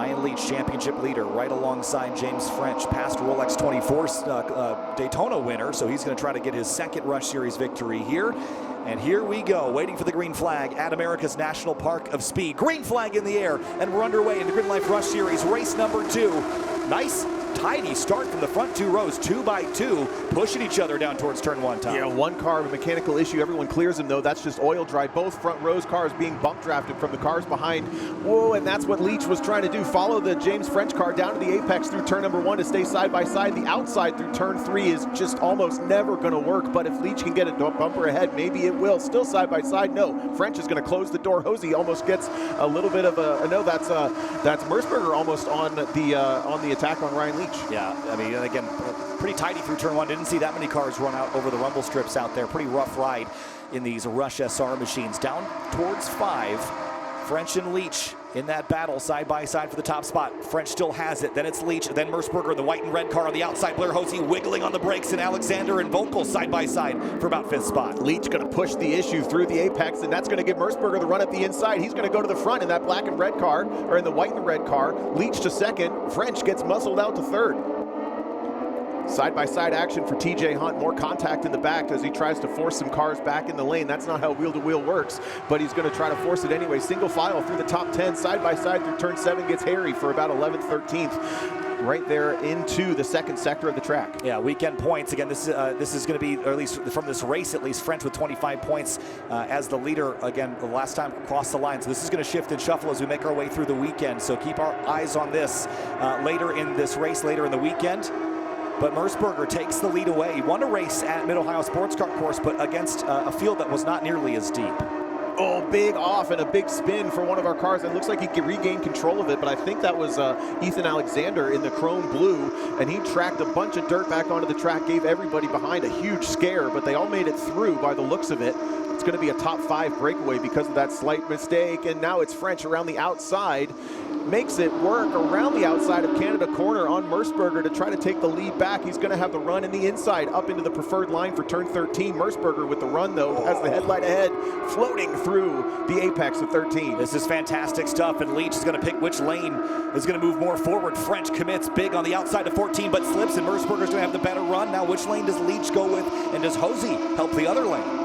Ryan Leach, championship leader, right alongside James French, past Rolex 24 Daytona winner. So he's going to try to get his second Rush Series victory here. And here we go, waiting for the green flag at America's National Park of Speed. Green flag in the air, and we're underway in the GRIDLIFE Rush Series, race number 2. Nice, tidy start from the front 2 rows, 2 by 2, pushing each other down towards turn 1 top. Yeah, one car of a mechanical issue. Everyone clears them, though. That's just oil dry. Both front rows cars being bump drafted from the cars behind. Whoa, and that's what Leach was trying to do. Follow the James French car down to the apex through turn number 1 to stay side by side. The outside through turn 3 is just almost never going to work, but if Leach can get a bumper ahead, maybe it will. Still side by side, no. French is going to close the door. Hosey almost gets a little bit of a, no, that's Mersberger almost on the attack on Ryan Leach. Yeah, I mean, again, pretty tidy through turn 1. Didn't see that many cars run out over the rumble strips out there. Pretty rough ride in these Rush SR machines. Down towards 5, French and Leach in that battle side by side for the top spot. French still has it. Then it's Leach, then Mersberger, the white and red car on the outside. Blair Hosey wiggling on the brakes, and Alexander and Vocal side by side for about 5th spot. Leach going to push the issue through the apex, and that's going to give Mersberger the run at the inside. He's going to go to the front in that black and red car, or in the white and red car. Leach to 2nd. French gets muscled out to 3rd. Side-by-side action for TJ Hunt. More contact in the back as he tries to force some cars back in the lane. That's not how wheel-to-wheel works, but he's going to try to force it anyway. Single file through the top 10. Side-by-side through turn 7 gets hairy for about 11th, 13th. Right there into the 2nd sector of the track. Yeah, weekend points. Again, this is going to be, or at least from this race, at least French with 25 points as the leader. Again, the last time across the line. So this is going to shift and shuffle as we make our way through the weekend. So keep our eyes on this later in this race, later in the weekend. But Mersberger takes the lead away. He won a race at Mid-Ohio Sports Car Course, but against a field that was not nearly as deep. Oh, big off and a big spin for one of our cars. It looks like he can regain control of it, but I think that was Ethan Alexander in the chrome blue, and he tracked a bunch of dirt back onto the track, gave everybody behind a huge scare, but they all made it through by the looks of it. It's going to be a top 5 breakaway because of that slight mistake, and now it's French around the outside. Makes it work around the outside of Canada corner on Mersberger to try to take the lead back. He's going to have the run in the inside up into the preferred line for turn 13. Mersberger with the run, though, has the headlight ahead, floating through the apex of 13. This is fantastic stuff, and Leach is going to pick which lane is going to move more forward. French commits big on the outside of 14, but slips, and Mersberger's going to have the better run. Now, which lane does Leach go with, and does Hosey help the other lane?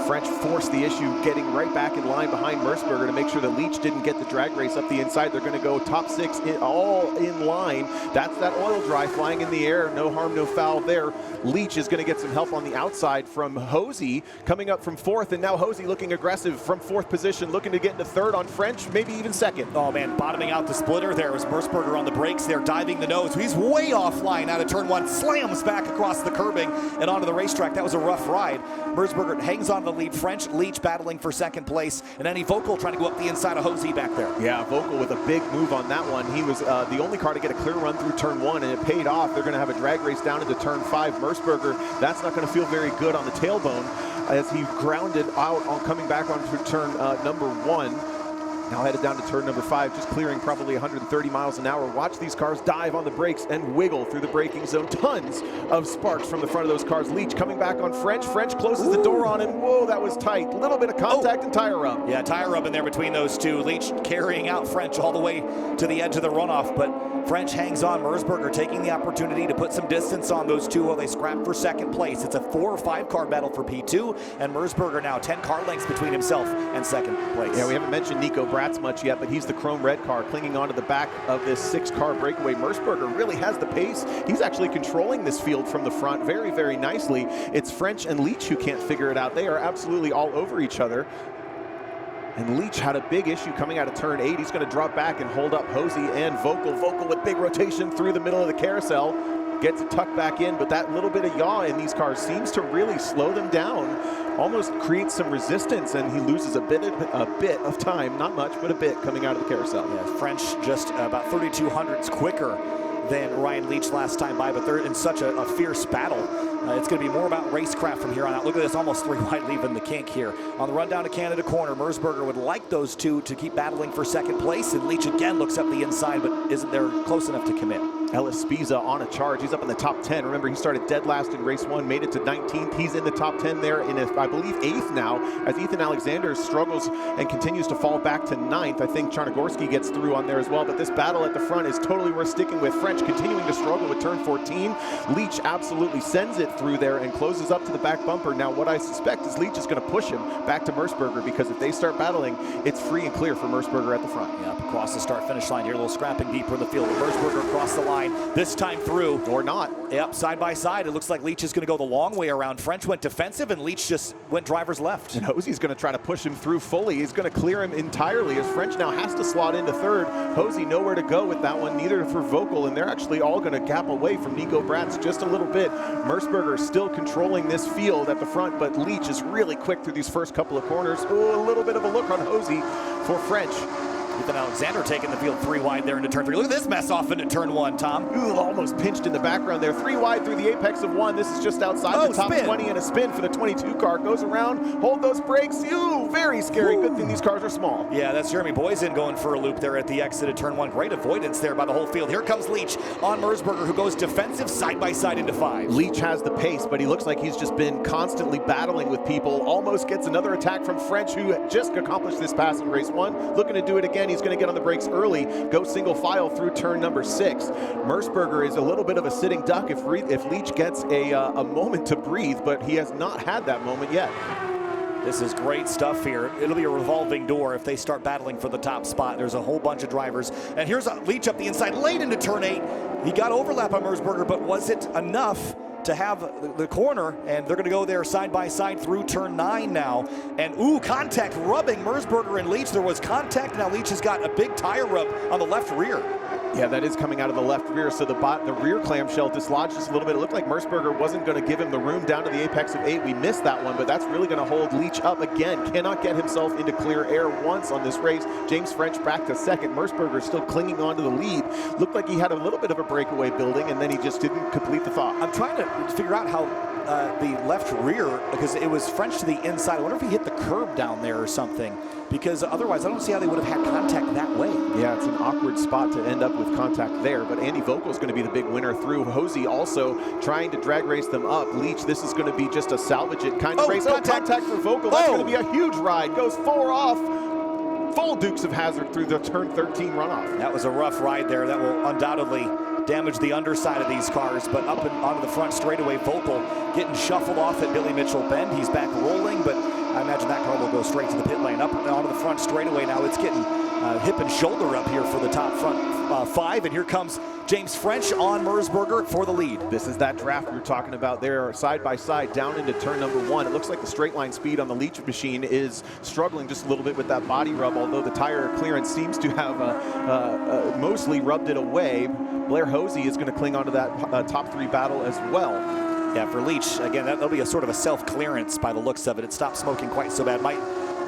French forced the issue, getting right back in line behind Mersberger to make sure that Leach didn't get the drag race up the inside. They're going to go top 6 all in line. That's that oil dry flying in the air. No harm, no foul there. Leach is going to get some help on the outside from Hosey, coming up from 4th, and now Hosey looking aggressive from 4th position, looking to get into 3rd on French, maybe even 2nd. Oh man, bottoming out the splitter there was Mersberger on the brakes there, diving the nose. He's way offline out of turn 1, slams back across the curbing and onto the racetrack. That was a rough ride. Mersberger hangs on to the lead. French, Leach battling for 2nd place, and then Vocal trying to go up the inside of Hosey back there. Yeah, Vocal with a big move on that one. He was the only car to get a clear run through turn 1, and it paid off. They're going to have a drag race down into turn 5. Mersberger, that's not going to feel very good on the tailbone as he grounded out on coming back onto turn number 1. Now headed down to turn number 5, just clearing probably 130 miles an hour. Watch these cars dive on the brakes and wiggle through the braking zone. Tons of sparks from the front of those cars. Leach coming back on French. French closes the door on him. Whoa, that was tight. A little bit of contact and tire rub. Yeah, tire rub in there between those two. Leach carrying out French all the way to the edge of the runoff, but French hangs on. Mersberger taking the opportunity to put some distance on those two while they scrap for 2nd place. It's a 4 or 5 car battle for P2, and Mersberger now 10 car lengths between himself and 2nd place. Yeah, we haven't mentioned Nico Bratz much yet, but he's the chrome red car clinging onto the back of this 6-car breakaway. Mersberger really has the pace. He's actually controlling this field from the front very, very nicely. It's French and Leach who can't figure it out. They are absolutely all over each other. And Leach had a big issue coming out of turn 8. He's going to drop back and hold up Hosey and Vocal. Vocal with big rotation through the middle of the carousel. Gets it tucked back in, but that little bit of yaw in these cars seems to really slow them down. Almost creates some resistance, and he loses a bit of time, not much, but a bit coming out of the carousel. Yeah, French just about 3,200ths quicker than Ryan Leach last time by, but they're in such a fierce battle. It's going to be more about racecraft from here on out. Look at this, almost 3 wide leaving the kink here. On the run down to Canada corner, Mersberger would like those two to keep battling for 2nd place, and Leach again looks up the inside, but isn't there close enough to commit. Ellis Spiza on a charge. He's up in the top 10. Remember, he started dead last in race 1, made it to 19th. He's in the top 10 there in, I believe, 8th now, as Ethan Alexander struggles and continues to fall back to 9th. I think Charnogorski gets through on there as well, but this battle at the front is totally worth sticking with. French continuing to struggle with turn 14. Leach absolutely sends it through there and closes up to the back bumper. Now, what I suspect is Leach is going to push him back to Merceburger, because if they start battling, it's free and clear for Merceburger at the front. Yep, across the start-finish line here, a little scrapping deeper in the field. Merceburger across the line, this time through. Or not. Yep, side by side. It looks like Leach is going to go the long way around. French went defensive, and Leach just went driver's left. And Hosey's going to try to push him through fully. He's going to clear him entirely, as French now has to slot into third. Hosey nowhere to go with that one, neither for Vocal, and they're actually all going to gap away from Nico Bratz just a little bit. Merceburger still controlling this field at the front, but Leach is really quick through these first couple of corners. Ooh, a little bit of a look on Hosey for French. Ethan Alexander taking the field 3 wide there into turn 3. Look at this mess off into turn 1, Tom. Ooh, almost pinched in the background there. 3 wide through the apex of 1. This is just outside the top spin. 20, and a spin for the 22 car. Goes around, hold those brakes. Ooh, very scary. Good thing these cars are small. Yeah, that's Jeremy Boysen going for a loop there at the exit of turn 1. Great avoidance there by the whole field. Here comes Leach on Merceburger, who goes defensive side by side into 5. Leach has the pace, but he looks like he's just been constantly battling with people. Almost gets another attack from French, who just accomplished this pass in race 1. Looking to do it again. He's going to get on the brakes early, go single file through turn number 6. Merceburger is a little bit of a sitting duck if Leach gets a moment to breathe, but he has not had that moment yet. This is great stuff here. It'll be a revolving door if they start battling for the top spot. There's a whole bunch of drivers. And here's Leach up the inside, late into turn 8. He got overlap on Merceburger, but was it enough to have the corner? And they're going to go there side by side through turn 9 now. And ooh, contact rubbing Merceburger and Leach. There was contact. Now Leach has got a big tire rub on the left rear. Yeah, that is coming out of the left rear, so the rear clamshell dislodged just a little bit. It looked like Merceburger wasn't going to give him the room down to the apex of 8. We missed that one, but that's really going to hold Leach up again. Cannot get himself into clear air once on this race. James French back to second. Merceburger still clinging on to the lead. Looked like he had a little bit of a breakaway building, and then he just didn't complete the thought. I'm trying to figure out how the left rear, because it was French to the inside. I wonder if he hit the curb down there or something, because otherwise I don't see how they would have had contact that way. Yeah, it's an awkward spot to end up with contact there, but Andy Vocal is going to be the big winner through. Hosey also trying to drag race them up. Leach, this is going to be just a salvage it kind of race. Contact for Vocal. That's going to be a huge ride. Goes 4 off. Full Dukes of Hazzard through the turn 13 runoff. That was a rough ride there. That will undoubtedly damage the underside of these cars, but up and onto the front straightaway. Vocal getting shuffled off at Billy Mitchell Bend. He's back rolling, but I imagine that car will go straight to the pit lane. Up and onto the front straightaway now. It's getting hip and shoulder up here for the top front 5, and here comes James French on Merceburger for the lead. This is that draft we were talking about there, side by side down into turn number 1. It looks like the straight line speed on the Leach machine is struggling just a little bit with that body rub, although the tire clearance seems to have mostly rubbed it away. Blair Hosey is going to cling onto that top 3 battle as well. Yeah, for Leach, again, that'll be a sort of a self-clearance by the looks of it. It stopped smoking quite so bad. Might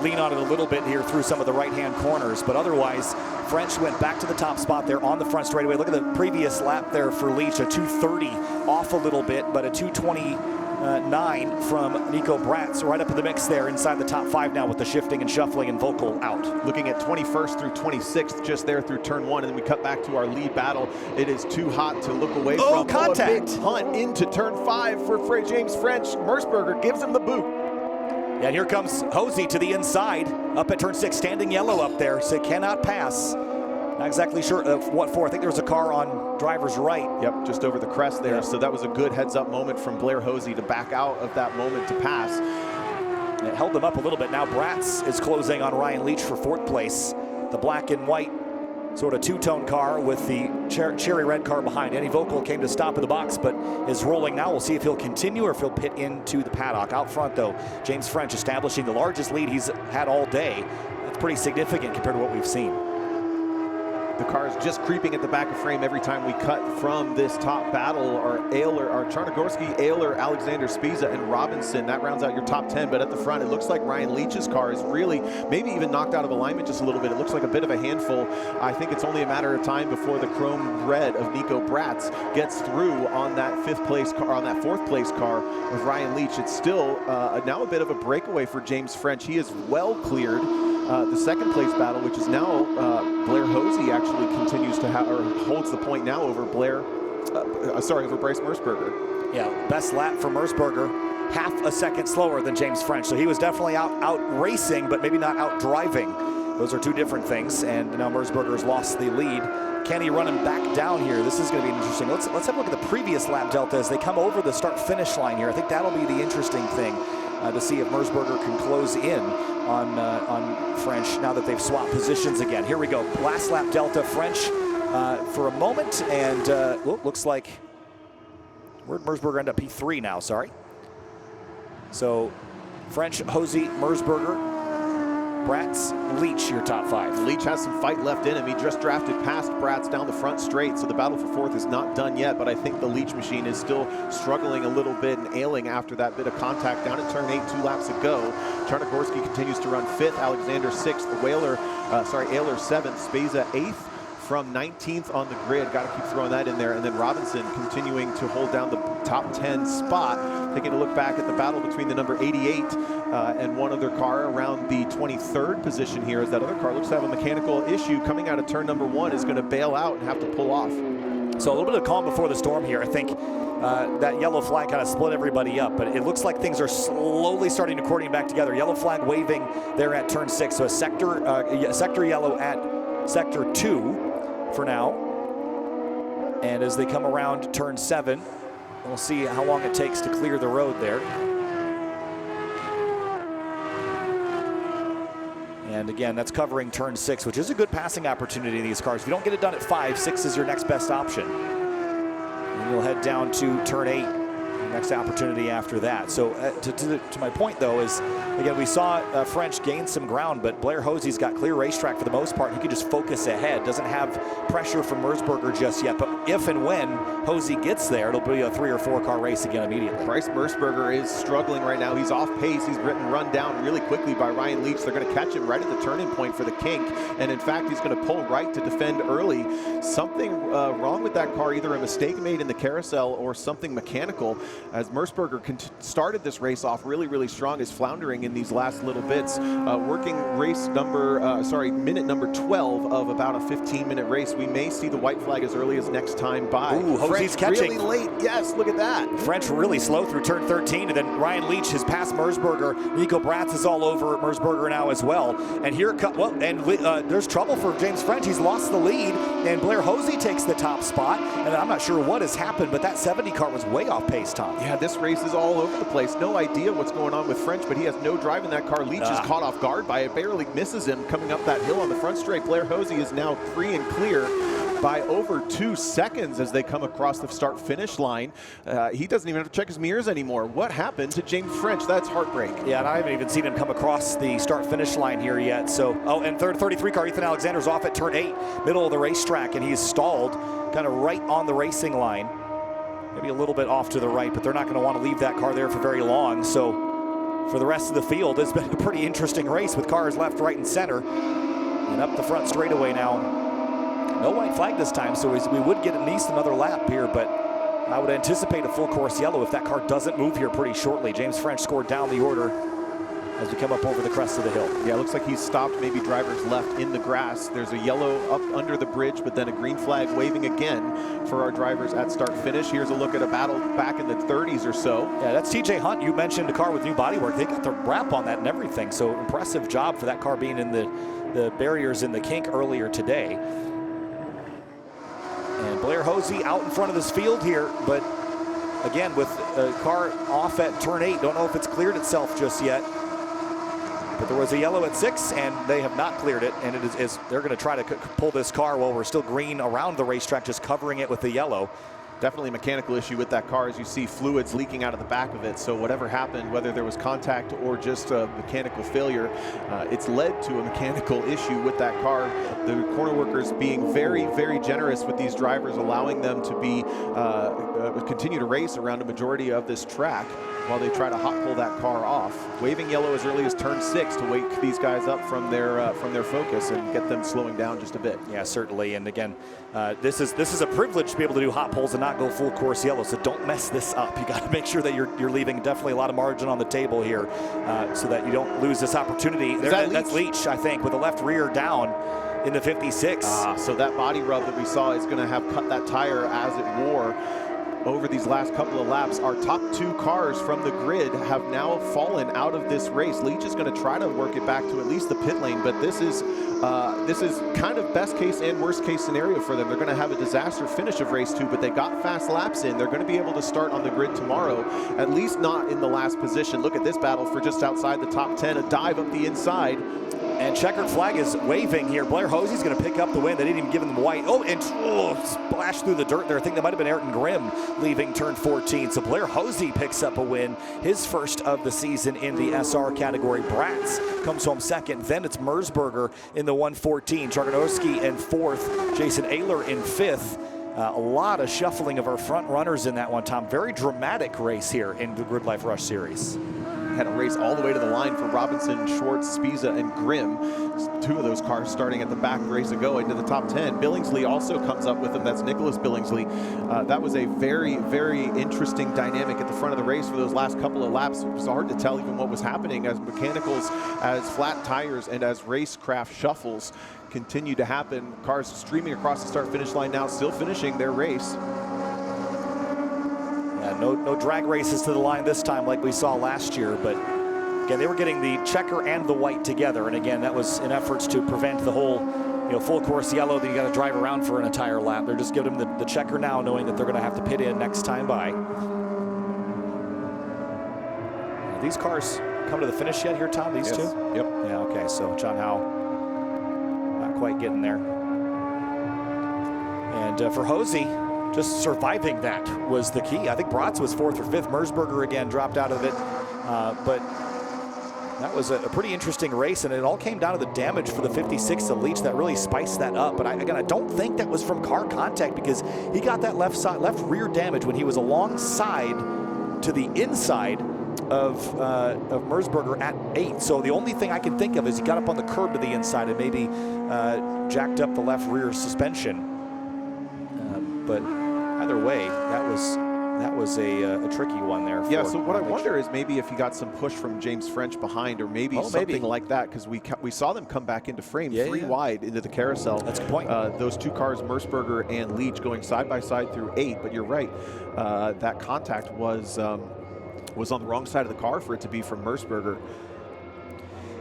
lean on it a little bit here through some of the right-hand corners, but otherwise, French went back to the top spot there on the front straightaway. Look at the previous lap there for Leach, a 2:30 off a little bit, but a 2:29 from Nico Bratz, right up in the mix there inside the top 5 now with the shifting and shuffling and Vocal out. Looking at 21st through 26th, just there through turn 1, and then we cut back to our lead battle. It is too hot to look away from. Contact! A big punt into turn 5 for James French. Merceburger gives him the boot. And here comes Hosey to the inside, up at turn 6, standing yellow up there, so cannot pass. Not exactly sure of what for. I think there was a car on driver's right. Yep, just over the crest there. Yep. So that was a good heads-up moment from Blair Hosey to back out of that moment to pass. It held them up a little bit. Now Bratz is closing on Ryan Leach for 4th place. The black and white sort of two-tone car with the cherry red car behind. Andy Vocal came to stop in the box, but is rolling now. We'll see if he'll continue or if he'll pit into the paddock. Out front, though, James French establishing the largest lead he's had all day. That's pretty significant compared to what we've seen. The car is just creeping at the back of frame every time we cut from this top battle. Our Charnogorski, Ayler, Alexander Spiza, and Robinson. That rounds out your top 10, but at the front, it looks like Ryan Leach's car is really maybe even knocked out of alignment just a little bit. It looks like a bit of a handful. I think it's only a matter of time before the chrome red of Nico Bratz gets through on that 5th place car, on that 4th place car of Ryan Leach. It's still now a bit of a breakaway for James French. He is well cleared the second place battle, which is now Blair Hosey actually continues to have, or holds the point now over over Bryce Merceburger. Yeah, best lap for Merceburger, half a second slower than James French. So he was definitely out racing, but maybe not out driving. Those are two different things, and now Merceburger's lost the lead. Can he run him back down here? This is going to be interesting. Let's have a look at the previous lap delta as they come over the start-finish line here. I think that'll be the interesting thing to see if Merceburger can close in on French now that they've swapped positions again. Here we go. Last lap delta, French for a moment, and looks like, where'd Merceburger end up? P3 now, sorry. So French, Hosey, Merceburger, Bratz, Leach, your top five. Leach has some fight left in him. He just drafted past Bratz down the front straight, so the battle for fourth is not done yet, but I think the Leach machine is still struggling a little bit and ailing after that bit of contact down at turn 8, 2 laps ago. Czarnogorski continues to run 5th, Alexander 6th, Ayler 7th, Speza 8th. From 19th on the grid, got to keep throwing that in there, and then Robinson continuing to hold down the top 10 spot. Taking a look back at the battle between the number 88 and one other car around the 23rd position here, as that other car looks to have a mechanical issue coming out of turn number 1, is going to bail out and have to pull off. So a little bit of calm before the storm here. I think that yellow flag kind of split everybody up, but it looks like things are slowly starting to coordinate back together. Yellow flag waving there at turn 6, so a sector yellow at sector 2 for now. And as they come around turn 7, we'll see how long it takes to clear the road there. And again, that's covering turn 6, which is a good passing opportunity in these cars. If you don't get it done at 5, 6 is your next best option. And you'll head down to turn 8. Next opportunity after that. So to my point, though, is, again, we saw French gain some ground, but Blair Hosey's got clear racetrack for the most part. He can just focus ahead. Doesn't have pressure from Merceburger just yet, but if and when Hosey gets there, it'll be a 3 or 4 car race again immediately. Bryce Merceburger is struggling right now. He's off pace. He's run down really quickly by Ryan Leach. They're going to catch him right at the turning point for the kink, and in fact, he's going to pull right to defend early. Something wrong with that car, either a mistake made in the carousel or something mechanical, as Merceburger started this race off really strong, is floundering in these last little bits. Working race number, minute number 12 of about a 15-minute race. We may see the white flag as early as next time by. Ooh, Hosey's catching. Really late, yes, look at that. French really slow through turn 13, and then Ryan Leach has passed Merceburger. Nico Bratz is all over Merceburger now as well. And here there's trouble for James French. He's lost the lead, and Blair Hosey takes the top spot. And I'm not sure what has happened, but that 70 car was way off pace, Tom. Yeah, this race is all over the place. No idea what's going on with French, but he has no drive in that car. Leach is caught off guard by it, barely misses him coming up that hill on the front straight. Blair Hosey is now free and clear by over 2 seconds as they come across the start-finish line. He doesn't even have to check his mirrors anymore. What happened to James French? That's heartbreak. Yeah, and I haven't even seen him come across the start-finish line here yet. So, and 33 car Ethan Alexander's off at turn 8, middle of the racetrack, and he's stalled kind of right on the racing line. Maybe a little bit off to the right, but they're not going to want to leave that car there for very long. So for the rest of the field, it's been a pretty interesting race with cars left, right, and center. And up the front straightaway now. No white flag this time, so we would get at least another lap here, but I would anticipate a full course yellow if that car doesn't move here pretty shortly. James French scored down the order as we come up over the crest of the hill. Yeah, it looks like he's stopped maybe drivers left in the grass. There's a yellow up under the bridge, but then a green flag waving again for our drivers at start finish. Here's a look at a battle back in the 30s or so. Yeah, that's TJ Hunt. You mentioned a car with new bodywork. They got the wrap on that and everything, so impressive job for that car being in the barriers in the kink earlier today. And Blair Hosey out in front of this field here, but again, with a car off at turn 8, don't know if it's cleared itself just yet. But there was a yellow at 6, and they have not cleared it, and they're going to try to pull this car while we're still green around the racetrack, just covering it with the yellow. Definitely a mechanical issue with that car, as you see fluids leaking out of the back of it. So whatever happened, whether there was contact or just a mechanical failure, it's led to a mechanical issue with that car. The corner workers being very generous with these drivers, allowing them to be continue to race around a majority of this track while they try to hot pull that car off. Waving yellow as early as turn 6 to wake these guys up from their focus and get them slowing down just a bit. Yeah, certainly. And again, this is a privilege to be able to do hot pulls and not not go full course yellow, so don't mess this up. You got to make sure that you're leaving definitely a lot of margin on the table here so that you don't lose this opportunity. That's Leach, I think, with the left rear down in the 56. So that body rub that we saw is going to have cut that tire as it wore over these last couple of laps. Our top 2 cars from the grid have now fallen out of this race. Leach is going to try to work it back to at least the pit lane, but this is kind of best case and worst case scenario for them. They're going to have a disaster finish of race 2, but they got fast laps in. They're going to be able to start on the grid tomorrow, at least not in the last position. Look at this battle for just outside the top 10, a dive up the inside. And checkered flag is waving here. Blair Hosey's going to pick up the win. They didn't even give him white. Splashed through the dirt there. I think that might have been Ayrton Grimm leaving turn 14. So Blair Hosey picks up a win, his first of the season in the SR category. Bratz comes home second. Then it's Mersberger in the 114. Charganowski in fourth. Jason Ayler in fifth. A lot of shuffling of our front runners in that one, Tom. Very dramatic race here in the GRIDLIFE Rush Series. Had a race all the way to the line for Robinson, Schwartz, Spiza, and Grimm. 2 of those cars starting at the back race ago into the top 10. Billingsley also comes up with them. That's Nicholas Billingsley. That was a very, very interesting dynamic at the front of the race for those last couple of laps. It was hard to tell even what was happening as mechanicals, as flat tires, and as racecraft shuffles continue to happen. Cars streaming across the start-finish line now, still finishing their race. No drag races to the line this time like we saw last year, but again, they were getting the checker and the white together, and again, that was in efforts to prevent the whole full course yellow that you got to drive around for an entire lap. They're just giving them the checker now, knowing that they're going to have to pit in next time by. Have these cars come to the finish yet here, Tom, these 2? Yep. Yeah, okay, so John Howe not quite getting there. And for Hosey, just surviving that was the key. I think Bratz was 4th or 5th. Mersberger again dropped out of it. But that was a pretty interesting race, and it all came down to the damage for the 56 to Leach that really spiced that up. But I don't think that was from car contact, because he got that left rear damage when he was alongside to the inside of Mersberger at 8. So the only thing I can think of is he got up on the curb to the inside and maybe jacked up the left rear suspension. But either way, that was a tricky one there. Yeah, so what I wonder is maybe if he got some push from James French behind, or maybe something like that, because we saw them come back into frame 3 wide into the carousel. That's a good point. Those 2 cars, Mersberger and Leach, going side by side through 8. But you're right, that contact was on the wrong side of the car for it to be from Mersberger.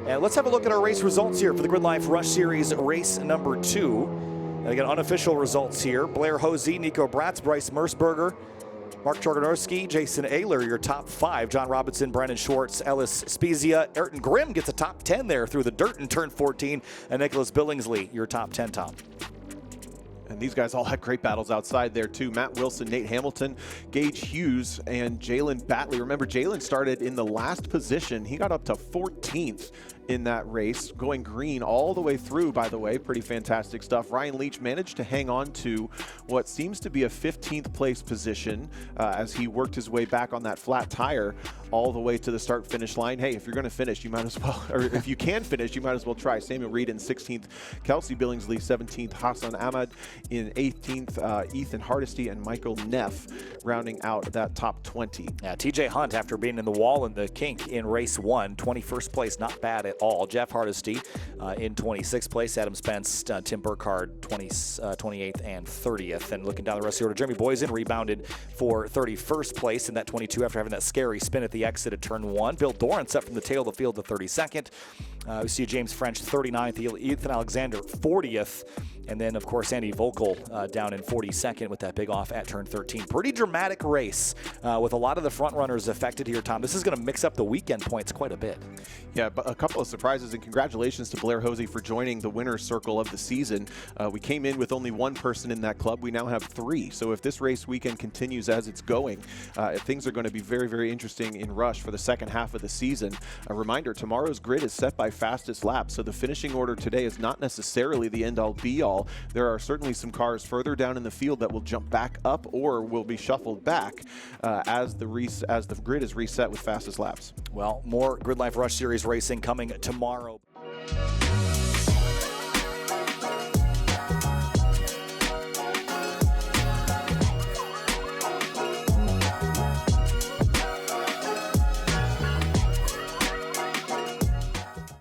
And let's have a look at our race results here for the GRIDLIFE Rush Series race number 2. And again, unofficial results here. Blair Hosey, Nico Bratz, Bryce Mersberger, Mark Charganowski, Jason Ayler, your top 5. John Robinson, Brennan Schwartz, Ellis Spezia. Ayrton Grimm gets a top 10 there through the dirt in turn 14. And Nicholas Billingsley, your top 10, Tom. And these guys all had great battles outside there too. Matt Wilson, Nate Hamilton, Gage Hughes, and Jalen Batley. Remember, Jalen started in the last position. He got up to 14th in that race, going green all the way through, by the way. Pretty fantastic stuff. Ryan Leach managed to hang on to what seems to be a 15th place position as he worked his way back on that flat tire all the way to the start-finish line. Hey, if you're going to finish, you might as well, or if you can finish, you might as well try. Samuel Reed in 16th, Kelsey Billingsley 17th, Hassan Ahmad in 18th, Ethan Hardesty and Michael Neff rounding out that top 20. Yeah, TJ Hunt, after being in the wall and the kink in race 1, 21st place, not bad at all. Jeff Hardesty in 26th place. Adam Spence, Tim Burkhardt 28th and 30th. And looking down the rest of the order, Jeremy Boysen rebounded for 31st place in that 22 after having that scary spin at the exit at turn 1. Bill Dorrance up from the tail of the field to 32nd. We see James French 39th, Ethan Alexander 40th. And then, of course, Andy Vogel down in 42nd with that big off at turn 13. Pretty dramatic race with a lot of the front runners affected here, Tom. This is going to mix up the weekend points quite a bit. Yeah, but a couple of surprises, and congratulations to Blair Hosey for joining the winner's circle of the season. We came in with only 1 person in that club. We now have 3. So if this race weekend continues as it's going, things are going to be very, very interesting in Rush for the second half of the season. A reminder, tomorrow's grid is set by fastest lap, so the finishing order today is not necessarily the end-all be-all. There are certainly some cars further down in the field that will jump back up or will be shuffled back as the grid is reset with fastest laps. Well, more GRIDLIFE Rush Series racing coming tomorrow.